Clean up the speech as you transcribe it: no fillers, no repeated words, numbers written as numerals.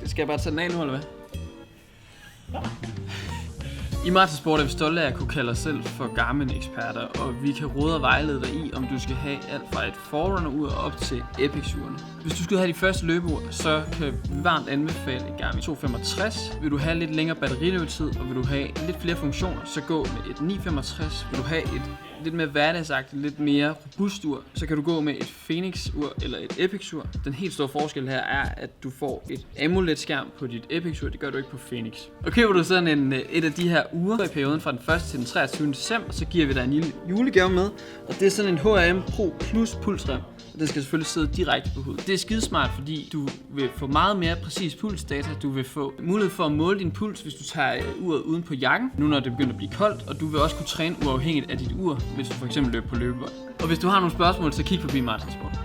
Skal jeg bare tage den af nu, eller hvad? I Martin Sport er vi stolte af at kunne kalde os selv for Garmin-eksperter, og vi kan råde og vejlede dig i, om du skal have alt fra et Forerunner-ur op til Epix-urene. Hvis du skal have de første løbeur, så kan vi varmt anbefale et Garmin 265. Vil du have lidt længere batterilevetid, og vil du have lidt flere funktioner, så gå med et 965. Vil du have et lidt mere hverdagsagtigt, lidt mere robust ur, så kan du gå med et Fenix-ur eller et Epix-ur. Den helt store forskel her er, at du får et AMOLED-skærm på dit Epix-ur, det gør du ikke på Fenix. Og køber du sådan et af de her uger i perioden fra den 1. til den 23. december, så giver vi dig en lille julegave med, og det er sådan en HRM Pro Plus pulsrem. Og den skal selvfølgelig sidde direkte på huden. Det er skidesmart, fordi du vil få meget mere præcis pulsdata. Du vil få mulighed for at måle din puls, hvis du tager uret uden på jakken, nu når det begynder at blive koldt, og du vil også kunne træne uafhængigt af dit ur, hvis du for eksempel løber på løbebånd. Og hvis du har nogle spørgsmål, så kig forbi Martin Sport.